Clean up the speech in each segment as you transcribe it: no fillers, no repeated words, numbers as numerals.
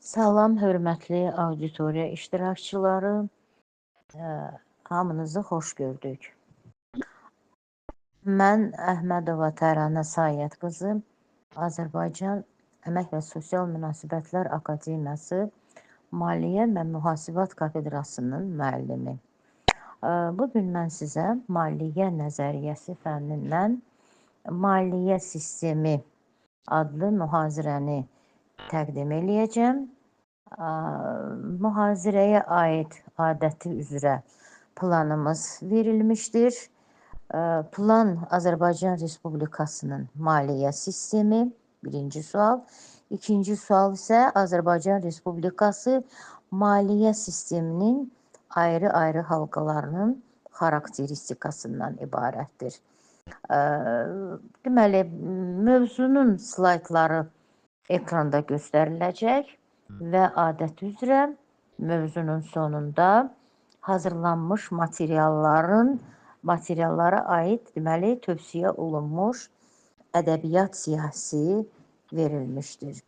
Salam, hörmətli auditoriya iştirakçıları, hamınızı xoş gördük. Mən Əhmədova Təranə Sayət qızı, Azərbaycan Əmək və Sosial Münasibətlər Akademiyası Maliyyə və Mühasibat Kafedrasının müəllimi. Bugün mən sizə maliyyə nəzəriyyəsi fənnindən maliyyə sistemi adlı mühazirəni təqdim eləyəcəm. Mühazirəyə aid adəti üzrə planımız verilmişdir. Plan Azərbaycan Respublikasının maliyyə sistemi, birinci sual. İkinci sual isə Azərbaycan Respublikası maliyyə sisteminin ayrı-ayrı halqalarının xarakteristikasından ibarətdir. Deməli, mövzunun slaydları ekranda göstəriləcək və adət üzrə mövzunun sonunda hazırlanmış materiallara aid deməli tövsiyə olunmuş ədəbiyyat siyahısı verilmişdir.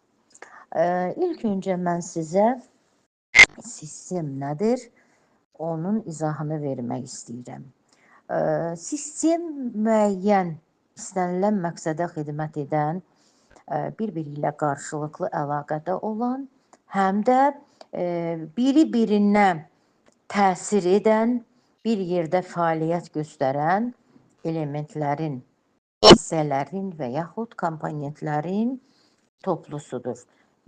İlk öncə mən sizə sistem nədir, onun izahını vermək istəyirəm. Sistem müəyyən istənilən məqsədə xidmət edən, bir-biri ilə qarşılıqlı əlaqədə olan, həm də biri-birinə təsir edən, bir yerdə fəaliyyət göstərən elementlərin, hissələrin və yaxud komponentlərin toplusudur.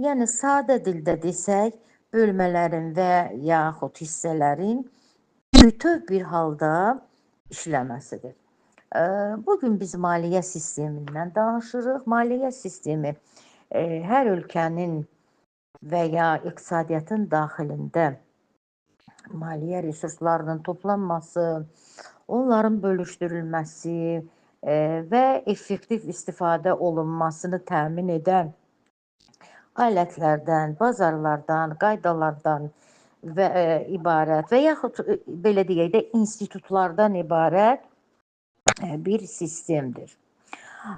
Yəni, sadə dildə desək, bölmələrin və yaxud hissələrin bütöv bir halda işləməsidir. Bugün biz maliyyə sistemindən danışırıq. Maliyyə sistemi hər ölkənin və ya iqtisadiyyatın daxilində maliyyə resurslarının toplanması, onların bölüşdürülməsi və effektiv istifadə olunmasını təmin edən alətlərdən, bazarlardan, qaydalardan və ibarət və yaxud belə deyək də institutlardan ibarət bir sistemdir.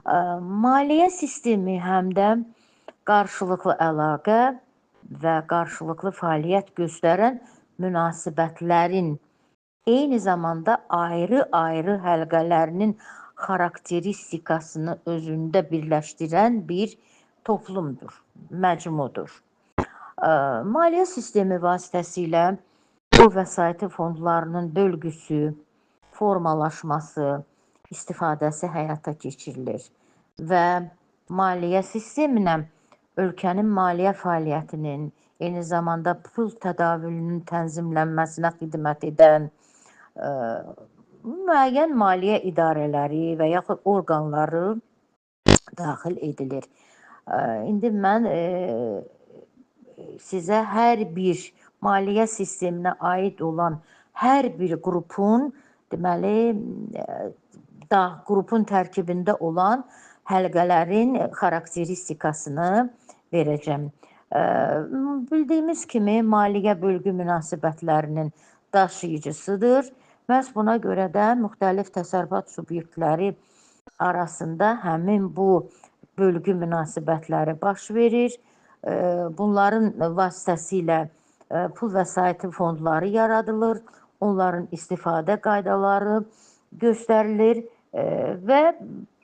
Maliyyə sistemi həm də qarşılıqlı əlaqə və qarşılıqlı fəaliyyət göstərən münasibətlərin eyni zamanda ayrı-ayrı həlqələrinin xarakteristikasını özündə birləşdirən bir toplumdur, məcmudur. Maliyyə sistemi vasitəsilə bu vəsaiti fondlarının bölgüsü, formalaşması, istifadəsi həyata keçirilir və maliyyə sisteminə ölkənin maliyyə fəaliyyətinin, eyni zamanda pul tədavülünün tənzimlənməsinə xidmət edən müəyyən maliyyə idarələri və yaxud orqanları daxil edilir. İndi mən sizə hər bir maliyyə sisteminə aid olan hər bir qrupun, deməli, qrupun tərkibində olan həlqələrin xarakteristikasını verəcəm. Bildiyimiz kimi, maliyyə bölgü münasibətlərinin daşıyıcısıdır. Məhz buna görə də müxtəlif təsərrüfat subyektləri arasında həmin bu bölgü münasibətləri baş verir. Bunların vasitəsilə pul vəsaiti fondları yaradılır, onların istifadə qaydaları göstərilir və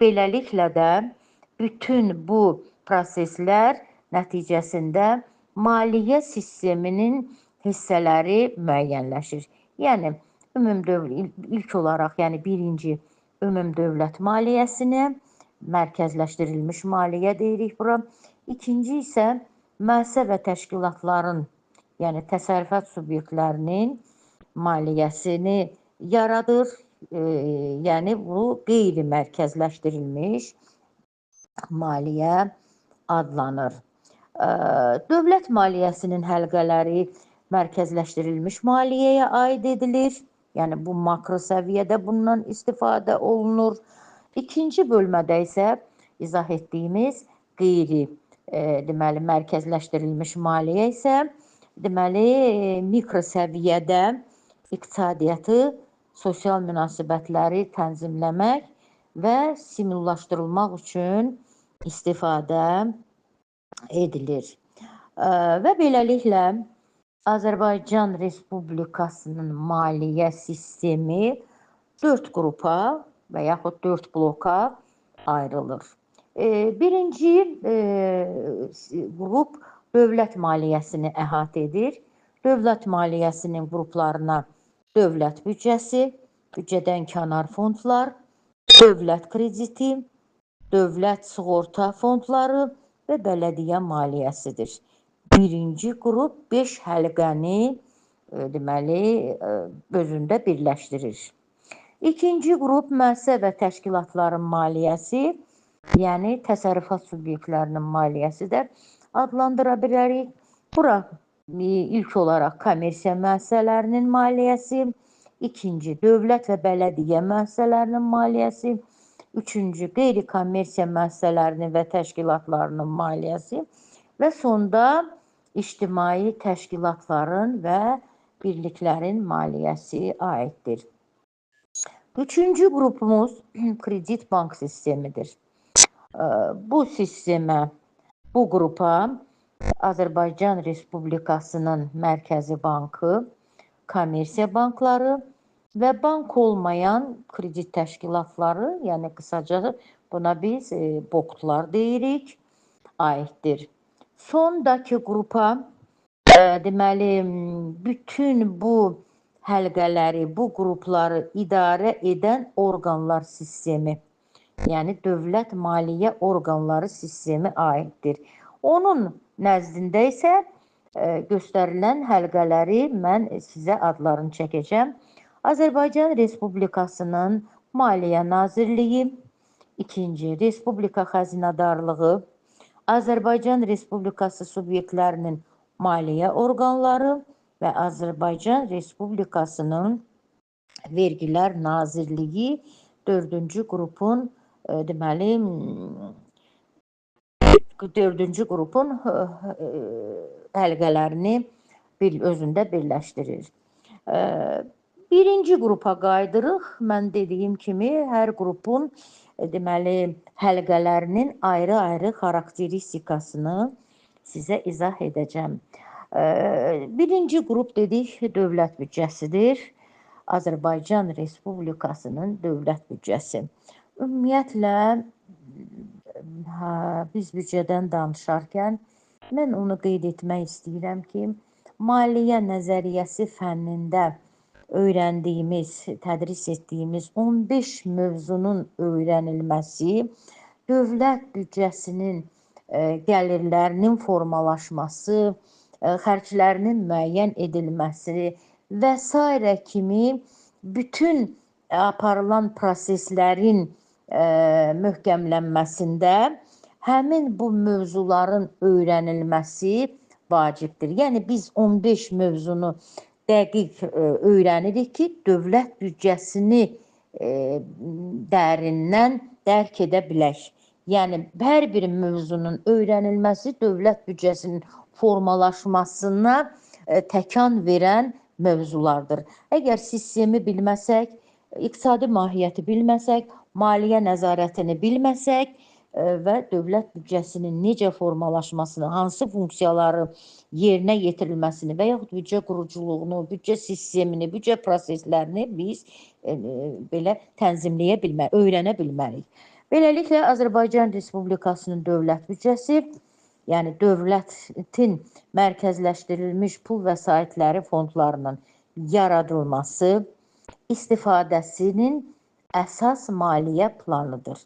beləliklə də bütün bu proseslər nəticəsində maliyyə sisteminin hissələri müəyyənləşir. Yəni, ilk olaraq, yəni birinci ümumdövlət maliyyəsinə, mərkəzləşdirilmiş maliyyə deyirik bura. İkinci isə müəssisə və təşkilatların, yəni təsərrüfat subyektlərinin maliyyəsini yaradır. Yəni, bu qeyri-mərkəzləşdirilmiş maliyyə adlanır. Dövlət maliyyəsinin həlqələri mərkəzləşdirilmiş maliyyəyə aid edilir. Yəni, bu makro səviyyədə bundan istifadə olunur. İkinci bölmədə isə izah etdiyimiz deməli, mərkəzləşdirilmiş maliyyə isə deməli, mikro səviyyədə iqtisadiyyatı, sosial münasibətləri tənzimləmək və stimullaşdırılmaq üçün istifadə edilir. Və beləliklə Azərbaycan Respublikasının maliyyə sistemi 4 qrupa və yaxud 4 bloka ayrılır. Birinci qrup dövlət maliyyəsini əhatə edir. Dövlət maliyyəsinin qruplarına dövlət büdcəsi, büdcədən kənar fondlar, dövlət krediti, dövlət sığorta fondları və bələdiyyə maliyyəsidir. Birinci qrup 5 həlqəni özündə birləşdirir. İkinci qrup müəssisə və təşkilatların maliyyəsi, yəni təsərrüfat subyektlərinin maliyyəsi də adlandıra bilərik. Bura ilk olaraq kommersiya müəssisələrinin maliyyəsi, ikinci dövlət və bələdiyyə müəssisələrinin maliyyəsi, üçüncü qeyri-kommersiya müəssisələrinin və təşkilatlarının maliyyəsi və sonda ictimai təşkilatların və birliklərin maliyyəsi aiddir. Üçüncü qrupumuz kredit bank sistemidir. Bu sistemə, bu qrupa Azərbaycan Respublikasının Mərkəzi Bankı, kommersiya bankları və bank olmayan kredit təşkilatları, yəni qısaca buna biz BOKTlar deyirik, aiddir. Sondakı qrupa deməli bütün bu həlqələri, bu qrupları idarə edən orqanlar sistemi, yəni dövlət maliyyə orqanları sistemi aiddir. Onun nəzdində isə göstərilən həlqələri mən sizə adlarını çəkəcəm. Azərbaycan Respublikasının Maliyyə Nazirliyi, ikinci Respublika Xəzinədarlığı, Azərbaycan Respublikası subyektlərinin maliyyə orqanları və Azərbaycan Respublikasının Vergilər Nazirliyi 4-cü qrupun deməli 4-cü qrupun həlqələrini özündə birləşdirir. Birinci qrupa qayıdırıq. Mən dediyim kimi hər qrupun deməli həlqələrinin ayrı-ayrı xarakteristikasını sizə izah edəcəm. Birinci qrup dedik dövlət büdcəsidir. Azərbaycan Respublikasının dövlət büdcəsi. Ümumiyyətlə biz büdcədən danışarkən mən onu qeyd etmək istəyirəm ki, maliyyə nəzəriyyəsi fənnində öyrəndiyimiz, tədris etdiyimiz 15 mövzunun öyrənilməsi, dövlət büdcəsinin gəlirlərinin formalaşması, xərclərinin müəyyən edilməsi və s. kimi bütün aparılan proseslərin möhkəmlənməsində həmin bu mövzuların öyrənilməsi vacibdir. Yəni biz 15 mövzunu dəqiq öyrənirik ki, dövlət büdcəsini dərindən dərk edə bilək. Yəni hər bir mövzunun öyrənilməsi dövlət büdcəsinin formalaşmasına təkan verən mövzulardır. Əgər sistemi bilməsək, iqtisadi mahiyyəti bilməsək, maliyyə nəzarətini bilməsək və dövlət büdcəsinin necə formalaşmasını, hansı funksiyaları yerinə yetirilməsini və yaxud büdcə quruculuğunu, büdcə sistemini, büdcə proseslərini biz belə tənzimləyə bilmərik, öyrənə bilmərik. Beləliklə, Azərbaycan Respublikasının dövlət büdcəsi, yəni dövlətin mərkəzləşdirilmiş pul vəsaitləri fondlarının yaradılması, istifadəsinin əsas maliyyə planıdır.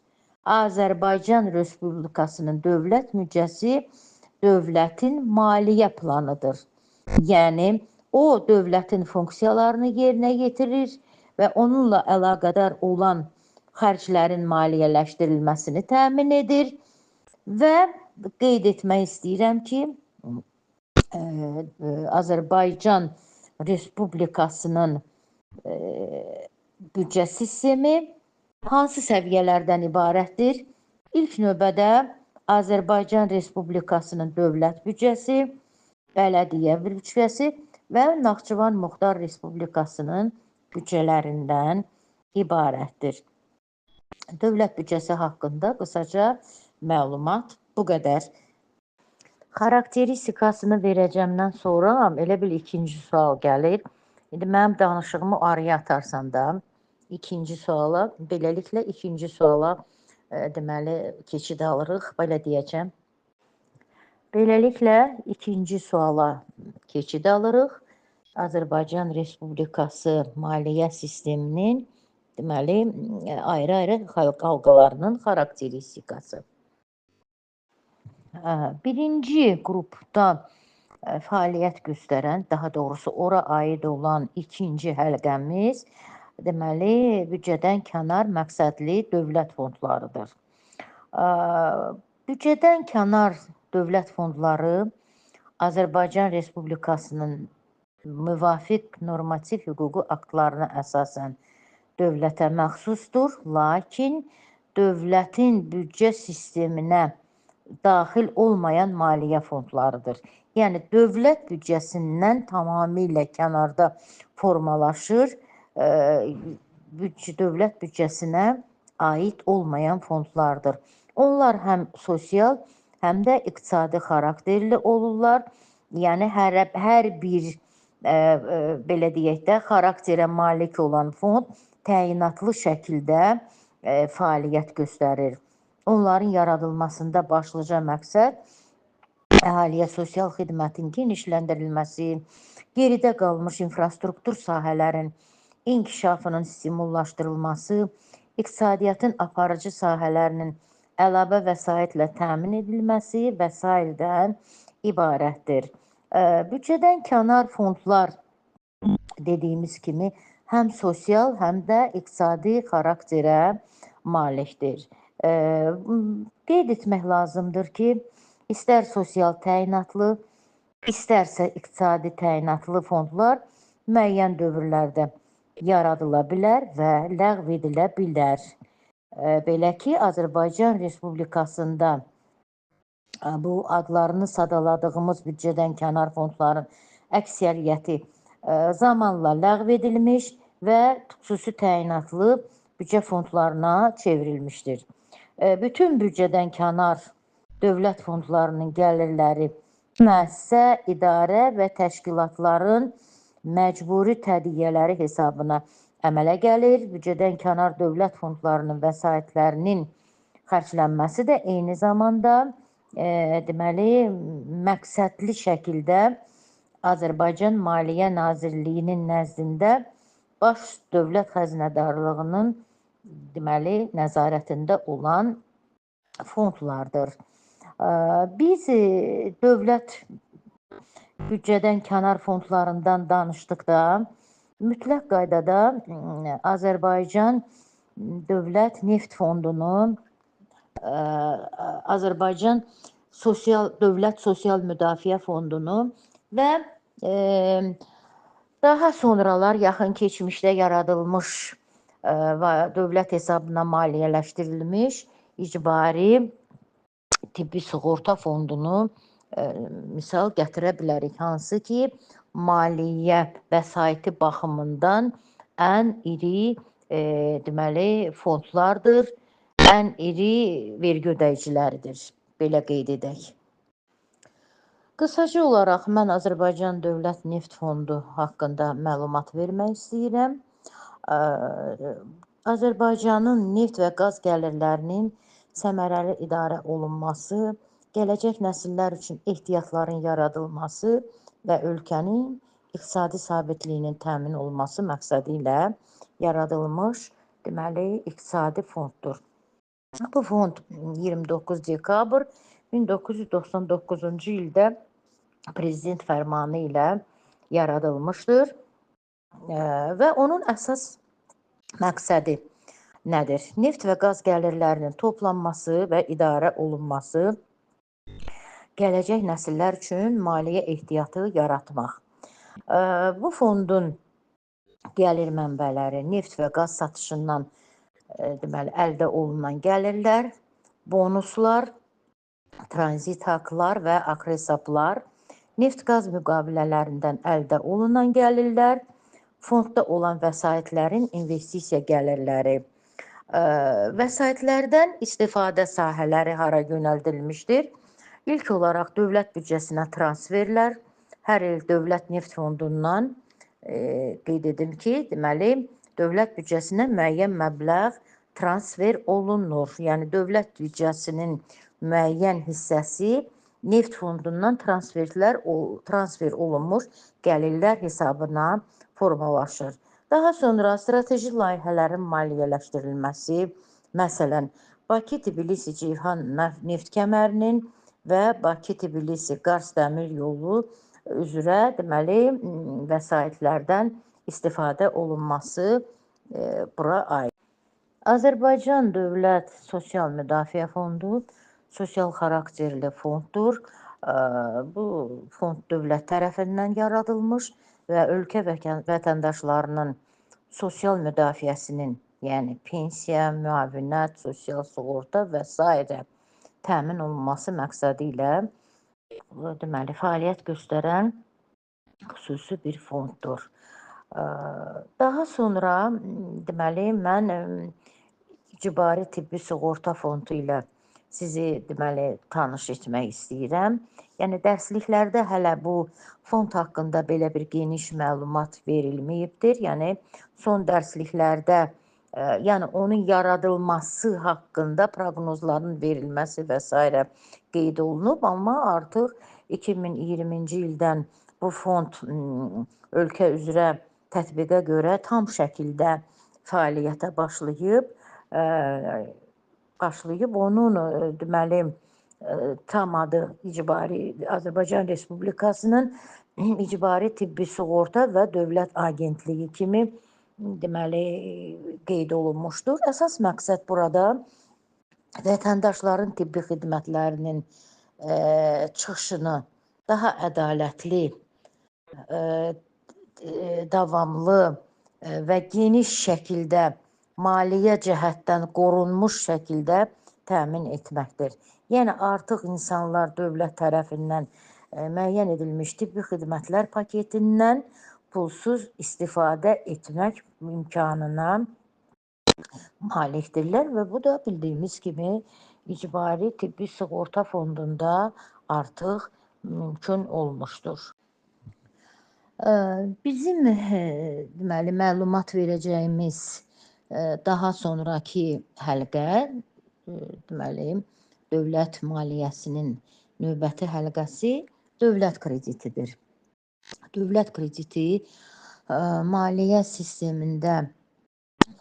Azərbaycan Respublikasının dövlət büdcəsi dövlətin maliyyə planıdır. Yəni, o dövlətin funksiyalarını yerinə yetirir və onunla əlaqədar olan xərclərin maliyyələşdirilməsini təmin edir və qeyd etmək istəyirəm ki, Azərbaycan Respublikasının büdcə sistemi hansı səviyyələrdən ibarətdir? İlk növbədə Azərbaycan Respublikasının dövlət büdcəsi, bələdiyyə büdcəsi və Naxçıvan Muxtar Respublikasının büdcələrindən ibarətdir. Dövlət büdcəsi haqqında qısaca məlumat bu qədər. Xarakteristikasını verəcəmdən sonra elə bil ikinci sual gəlir. İndi mənim danışığımı araya atarsan da ikinci suala, beləliklə ikinci suala deməli keçid alırıq, belə deyəcəm. Beləliklə ikinci suala keçid alırıq. Azərbaycan Respublikası maliyyə sisteminin deməli ayrı-ayrı halqalarının xarakteristikası. Birinci qrupda fəaliyyət göstərən, daha doğrusu ora aid olan ikinci həlqəmiz deməli büdcədən kənar məqsədli dövlət fondlarıdır. Büdcədən kənar dövlət fondları Azərbaycan Respublikasının müvafiq normativ hüquqi aktlarına əsasən dövlətə məxsusdur, lakin dövlətin büdcə sisteminə daxil olmayan maliyyə fondlarıdır. Yəni, dövlət büdcəsindən tamamilə kənarda formalaşır, dövlət büdcəsinə aid olmayan fondlardır. Onlar həm sosial, həm də iqtisadi xarakterli olurlar. Yəni, hər bir, belə deyək də, xarakterə malik olan fond təyinatlı şəkildə fəaliyyət göstərir. Onların yaradılmasında başlıca məqsəd əhaliyə sosial xidmətin genişləndirilməsi, geridə qalmış infrastruktur sahələrin inkişafının stimullaşdırılması, iqtisadiyyatın aparıcı sahələrinin əlavə vəsaitlə təmin edilməsi və s. ibarətdir. Büdcədən kənar fondlar dediyimiz kimi həm sosial, həm də iqtisadi xarakterə malikdir. Qeyd etmək lazımdır ki, istər sosial təyinatlı, istərsə iqtisadi təyinatlı fondlar müəyyən dövrlərdə yaradıla bilər və ləğv edilə bilər. Belə ki, Azərbaycan Respublikasında bu adlarını sadaladığımız büdcədən kənar fondların əksəriyyəti zamanla ləğv edilmiş və xüsusi təyinatlı büdcə fondlarına çevrilmişdir. Bütün büdcədən kənar dövlət fondlarının gəlirləri müəssisə, idarə və təşkilatların məcburi tədiyyələri hesabına əmələ gəlir. Büdcədən kənar dövlət fondlarının vəsaitlərinin xərclənməsi də eyni zamanda deməli məqsədli şəkildə Azərbaycan Maliyyə Nazirliyinin nəzdində baş dövlət xəzinədarlığının deməli nəzarətində olan fondlardır. Biz dövlət büdcədən kənar fondlarından danışdıqda mütləq qaydada Azərbaycan Dövlət Neft Fondunu, Azərbaycan Dövlət Sosial Müdafiə Fondunu və daha sonralar yaxın keçmişdə yaradılmış dövlət hesabına maliyyələşdirilmiş icbari tibbi sığorta fondunu misal gətirə bilərik. Hansı ki, maliyyə vəsaiti baxımından ən iri deməli fondlardır, ən iri vergi ödəyiciləridir. Belə qeyd edək. Qısaca olaraq mən Azərbaycan Dövlət Neft Fondu haqqında məlumat vermək istəyirəm. Azərbaycanın neft və qaz gəlirlərinin səmərəli idarə olunması, gələcək nəsillər üçün ehtiyatların yaradılması və ölkənin iqtisadi sabitliyinin təmin olunması məqsədi ilə yaradılmış deməli iqtisadi fonddur. Bu fond 29 dekabr 1999-cu ildə prezident fərmanı ilə yaradılmışdır və onun əsas məqsədi nədir? Neft və qaz gəlirlərinin toplanması və idarə olunması, gələcək nəsillər üçün maliyyə ehtiyatı yaratmaq. Bu fondun gəlir mənbələri neft və qaz satışından deməli əldə olunan gəlirlər, bonuslar, tranzit haqlar və akresaplar, neft-qaz müqavilələrindən əldə olunan gəlirlər, fondda olan vəsaitlərin investisiya gəlirləri, vəsaitlərdən istifadə sahələri hara yönəldilmişdir? İlk olaraq dövlət büdcəsinə transferlər hər il Dövlət Neft Fondundan qeyd edim ki, deməli, dövlət büdcəsinə müəyyən məbləğ transfer olunur. Yəni, dövlət büdcəsinin müəyyən hissəsi Neft Fondundan transfer olunmuş gəlirlər hesabına formalaşır. Daha sonra strateji layihələrin maliyyələşdirilməsi, məsələn, Bakı-Tbilisi-Ceyhan neft kəmərinin və Bakı-Tbilisi-Qars dəmir yolu üzrə deməli vəsaitlərdən istifadə olunması bura aid. Azərbaycan Dövlət Sosial Müdafiə Fondu sosial xarakterli fonddur. Bu fond dövlət tərəfindən yaradılmış və ölkə vətəndaşlarının sosial müdafiəsinin, yəni pensiya, müavinət, sosial sığorta və s. təmin olunması məqsədi ilə deməli fəaliyyət göstərən xüsusi bir fonddur. Daha sonra deməli mən İcbari Tibbi Sığorta Fondu ilə sizi deməli tanış etmək istəyirəm. Yəni dərsliklərdə hələ bu fond haqqında belə bir geniş məlumat verilməyibdir. Yəni son dərsliklərdə yəni onun yaradılması haqqında proqnozların verilməsi və s. qeyd olunub, amma artıq 2020-ci ildən bu fond ölkə üzrə tətbiqə görə tam şəkildə fəaliyyətə başlayıb. Onun deməli tam adı Azərbaycan Respublikasının İcbari Tibbi Sığorta və Dövlət Agentliyi kimi deməli qeyd olunmuşdur. Əsas məqsəd burada vətəndaşların tibbi xidmətlərinin çıxışını daha ədalətli, davamlı və geniş şəkildə maliyyə cəhətdən qorunmuş şəkildə təmin etməkdir. Yəni artıq insanlar dövlət tərəfindən müəyyən edilmiş tibbi xidmətlər paketindən pulsuz istifadə etmək imkanına malikdirlər və bu da bildiyimiz kimi İcbari Tibbi Sığorta Fondunda artıq mümkün olmuşdur. Bizim deməli məlumat verəcəyimiz daha sonraki həlqə deməli dövlət maliyyəsinin növbəti həlqəsi dövlət kreditidir. Dövlət krediti maliyyə sistemində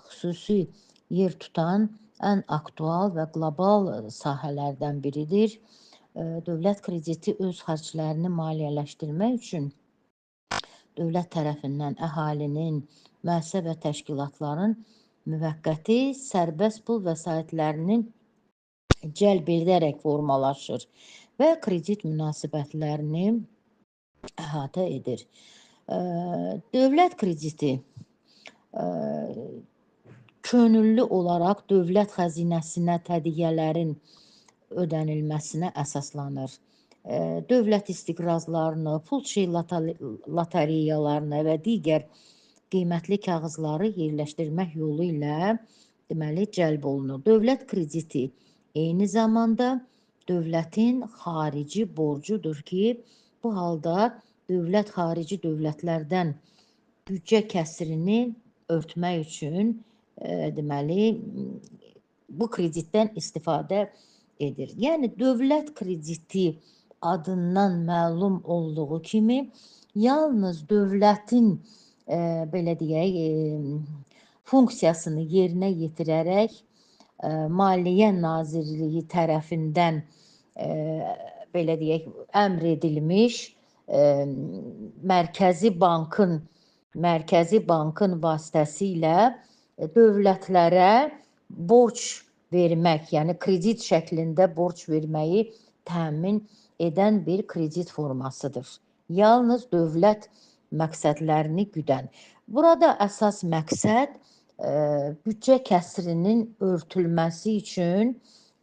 xüsusi yer tutan ən aktual və qlobal sahələrdən biridir. Dövlət krediti öz xərclərini maliyyələşdirmək üçün dövlət tərəfindən əhalinin, müəssisə və təşkilatların müvəqqəti sərbəst pul vəsaitlərinin cəlb edərək formalaşır və kredit münasibətlərini əhatə edir. Dövlət krediti könüllü olaraq dövlət xəzinəsinə tədiyyələrin ödənilməsinə əsaslanır. Dövlət istiqrazlarını, pul lotereyalarını və digər qiymətli kağızları yerləşdirmək yolu ilə deməli cəlb olunur. Dövlət krediti eyni zamanda dövlətin xarici borcudur ki, bu halda dövlət xarici dövlətlərdən büdcə kəsirini örtmək üçün deməli bu kreditdən istifadə edir. Yəni dövlət krediti adından məlum olduğu kimi yalnız dövlətin belə deyək funksiyasını yerinə yetirərək Maliyyə Nazirliyi tərəfindən belə deyək əmr edilmiş Mərkəzi Bankın vasitəsilə dövlətlərə borc vermək, yəni kredit şəklində borc verməyi təmin edən bir kredit formasıdır. Yalnız dövlət məqsədlərini güdən. Burada əsas məqsəd büdcə kəsirinin örtülməsi üçün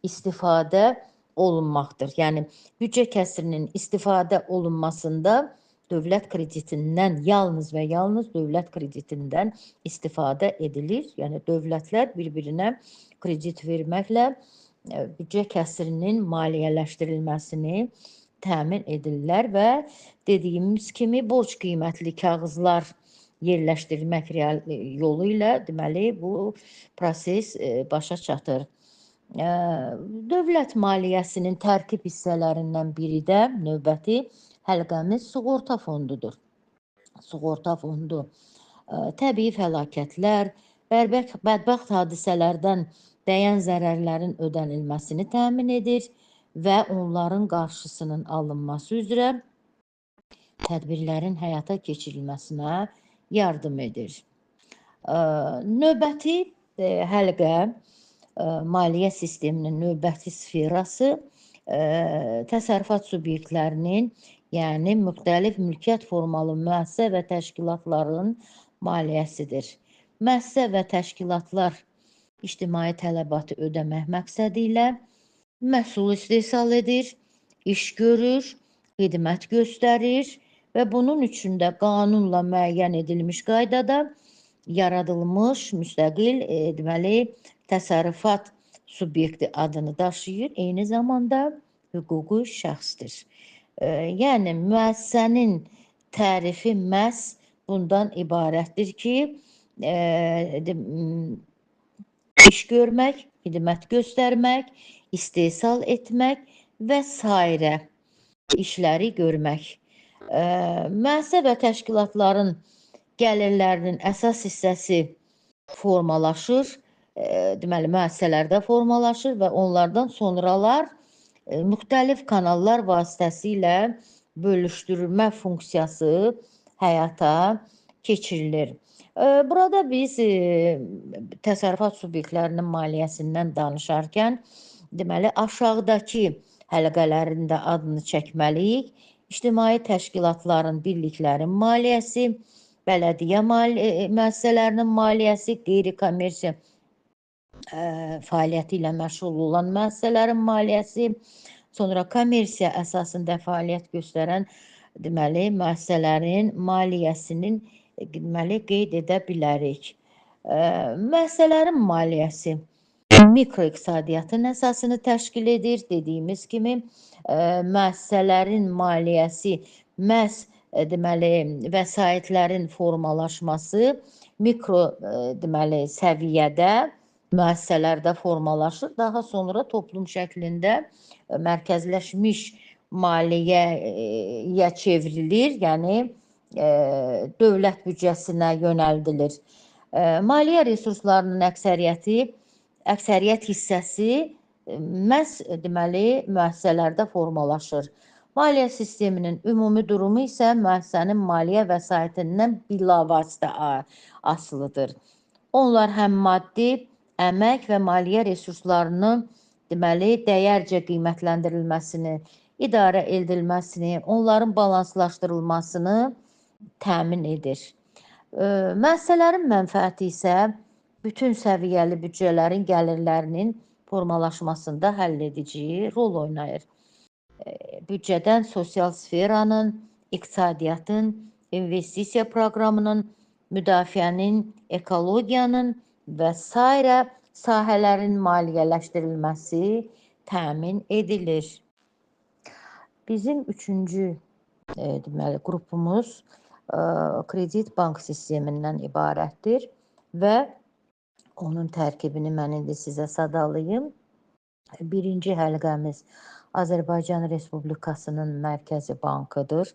istifadə olunmaqdır. Yəni büdcə kəsirinin istifadə olunmasında dövlət kreditindən yalnız və yalnız dövlət kreditindən istifadə edilir. Yəni dövlətlər bir-birinə kredit verməklə büdcə kəsirinin maliyyələşdirilməsini təmin edirlər və dediyimiz kimi borc qiymətli kağızlar yerləşdirmək yolu ilə deməli bu proses başa çatır. Dövlət maliyyəsinin tərkib hissələrindən biri də növbəti həlqəmiz sığorta fondudur. Sığorta fondu təbii fəlakətlər, bədbəxt hadisələrdən dəyən zərərlərin ödənilməsini təmin edir və onların qarşısının alınması üzrə tədbirlərin həyata keçirilməsinə yardım edir. Növbəti həlqə, maliyyə sisteminin növbəti sferası təsərrüfat subyektlərinin, yəni müxtəlif mülkiyyət formalı müəssisə və təşkilatların maliyyəsidir. Müəssisə və təşkilatlar ictimai tələbatı ödəmək məqsədi ilə məhsul istehsal edir, iş görür, xidmət göstərir və bunun üçün də qanunla müəyyən edilmiş qaydada yaradılmış müstəqil deməli təsərrüfat subyekti adını daşıyır, eyni zamanda hüquqi şəxsdir. Yəni müəssisənin tərifi məhz bundan ibarətdir ki, iş görmək, xidmət göstərmək, istehsal etmək və sairə işləri görmək. Müəssisə və təşkilatların gəlirlərinin əsas hissəsi formalaşır, deməli müəssisələrdə formalaşır və onlardan sonralar müxtəlif kanallar vasitəsilə bölüşdürülmə funksiyası həyata keçirilir. Burada biz təsərrüfat subyektlərinin maliyyəsindən danışarkən, deməli aşağıdakı həlqələrin də adını çəkməliyik. İctimai təşkilatların, birliklərin maliyyəsi, bələdiyyə müəssisələrinin maliyyəsi, qeyri-kommersiya fəaliyyəti ilə məşğul olan müəssisələrin maliyyəsi, sonra kommersiya əsasında fəaliyyət göstərən deməli müəssisələrin maliyyəsinin deməli qeyd edə bilərik. Müəssisələrin maliyyəsi mikroiqtisadiyyatın əsasını təşkil edir. Dediyimiz kimi müəssisələrin maliyyəsi məhz deməli vəsaitlərin formalaşması mikro deməli səviyyədə müəssisələrdə formalaşır. Daha sonra toplum şəklində mərkəzləşmiş maliyyəyə çevrilir, yəni dövlət büdcəsinə yönəldilir. Maliyyə resurslarının əksəriyyət hissəsi məhz deməli müəssisələrdə formalaşır. Maliyyə sisteminin ümumi durumu isə müəssisənin maliyyə vəsaitindən bilavasitə asılıdır. Onlar həm maddi, əmək və maliyyə resurslarının deməli dəyərcə qiymətləndirilməsini, idarə edilməsini, onların balanslaşdırılmasını təmin edir. Müəssisələrin mənfəəti isə bütün səviyyəli büdcələrin gəlirlərinin formalaşmasında həlledici rol oynayır. Büdcədən sosial sferanın, iqtisadiyyatın, investisiya proqramının, müdafiənin, ekologiyanın və sairə sahələrin maliyyələşdirilməsi təmin edilir. Bizim üçüncü deməli qrupumuz kredit bank sistemindən ibarətdir və onun tərkibini mən indi sizə sadalayım. Birinci həlqəmiz Azərbaycan Respublikasının Mərkəzi Bankıdır.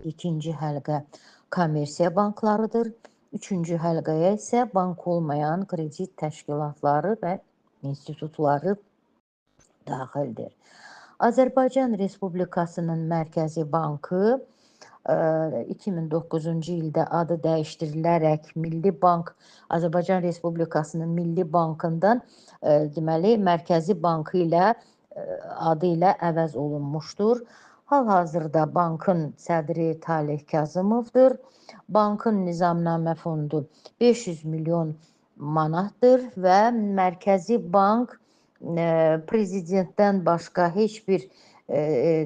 İkinci həlqə kommersiya banklarıdır. Üçüncü həlqəyə isə bank olmayan kredit təşkilatları və institutları daxildir. Azərbaycan Respublikasının Mərkəzi Bankı 2009-cu ildə adı dəyişdirilərək Milli Bank, Azərbaycan Respublikasının Milli Bankından deməli Mərkəzi Bankı ilə adı ilə əvəz olunmuşdur. Hal-hazırda bankın sədri Taleh Kazımovdur. Bankın nizamnamə fondu 500 milyon manatdır və Mərkəzi Bank prezidentdən başqa heç bir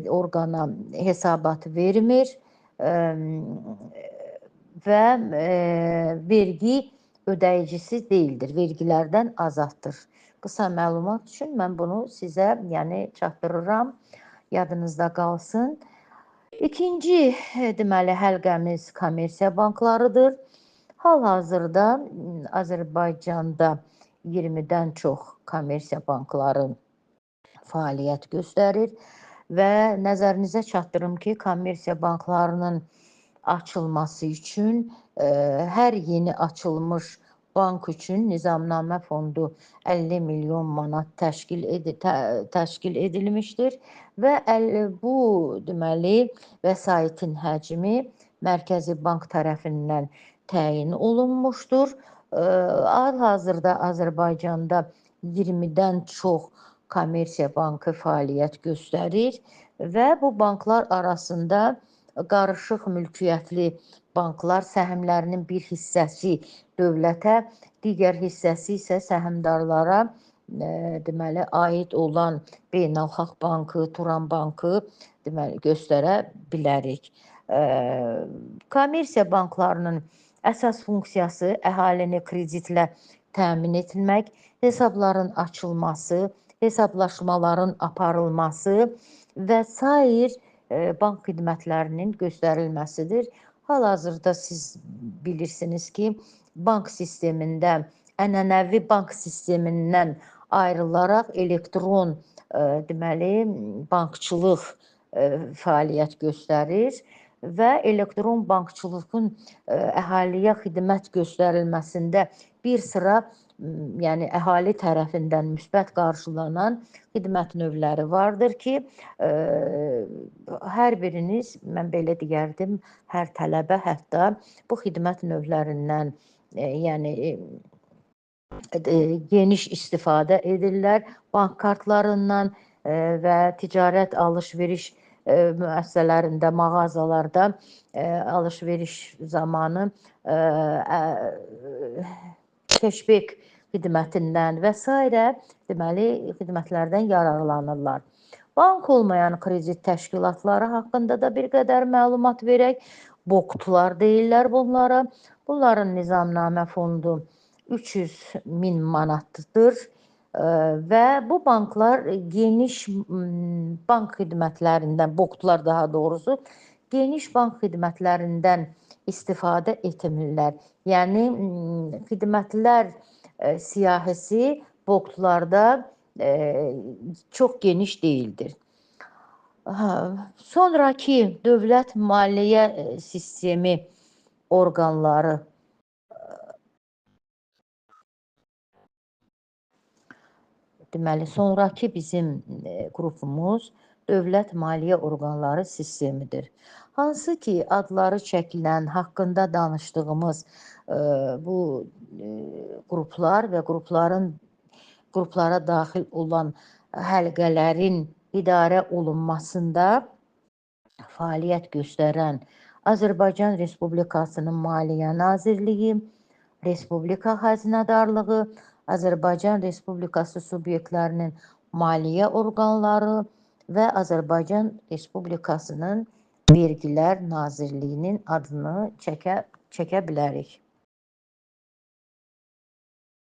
orqana hesabat vermir və vergi ödəyicisi deyildir, vergilərdən azaddır. Qısa məlumat üçün mən bunu sizə çatdırıram, yadınızda qalsın. İkinci deməli həlqəmiz kommersiya banklarıdır. Hal-hazırda Azərbaycanda 20-dən çox kommersiya bankları fəaliyyət göstərir və nəzərinizə çatdırım ki, kommersiya banklarının açılması üçün hər yeni açılmış bank üçün nizamnamə fondu 50 milyon manat təşkil edilmişdir və bu deməli vəsaitin həcmi Mərkəzi Bank tərəfindən təyin olunmuşdur. Hal-hazırda Azərbaycanda 20-dən çox kommersiya bankı fəaliyyət göstərir və bu banklar arasında qarışıq mülkiyyətli banklar səhmlərinin bir hissəsi dövlətə, digər hissəsi isə səhmdarlara deməli aid olan Beynəlxalq Bankı, Turan Bankı deməli göstərə bilərik. Kommersiya banklarının əsas funksiyası əhalini kreditlə təmin etmək, hesabların açılması, hesablaşmaların aparılması və sair bank xidmətlərinin göstərilməsidir. Hal-hazırda siz bilirsiniz ki, bank sistemində ənənəvi bank sistemindən ayrılaraq elektron deməli bankçılıq fəaliyyət göstərir və elektron bankçılığın əhaliyə xidmət göstərilməsində bir sıra əhali tərəfindən müsbət qarşılanan xidmət növləri vardır ki, hər biriniz, mən belə deyərdim, hər tələbə hətta bu xidmət növlərindən geniş istifadə edirlər. Bank kartlarından və ticarət alış-veriş müəssisələrində, mağazalarda alış-veriş zamanı keşbek xidmətindən və s. deməli xidmətlərdən yararlanırlar. Bank olmayan kredit təşkilatları haqqında da bir qədər məlumat verək. BOKT-lar deyirlər bunlara. Bunların nizamnamə fondu 300 min manatdır və bu banklar geniş bank xidmətlərindən, BOKT-lar daha doğrusu, geniş bank xidmətlərindən istifadə etmirlər. Yəni xidmətlər siyahısı BOKT-larda çox geniş deyildir. Sonraki dövlət maliyyə sistemi orqanları deməli, sonraki bizim qrupumuz dövlət maliyyə orqanları sistemidir. Hansı ki, adları çəkilən, haqqında danışdığımız bu qruplar və qruplara daxil olan həlqələrin idarə olunmasında fəaliyyət göstərən Azərbaycan Respublikasının Maliyyə Nazirliyi, Respublika Xəzinədarlığı, Azərbaycan Respublikası subyektlərinin maliyyə orqanları və Azərbaycan Respublikasının Vergilər Nazirliyinin adını çəkə bilərik.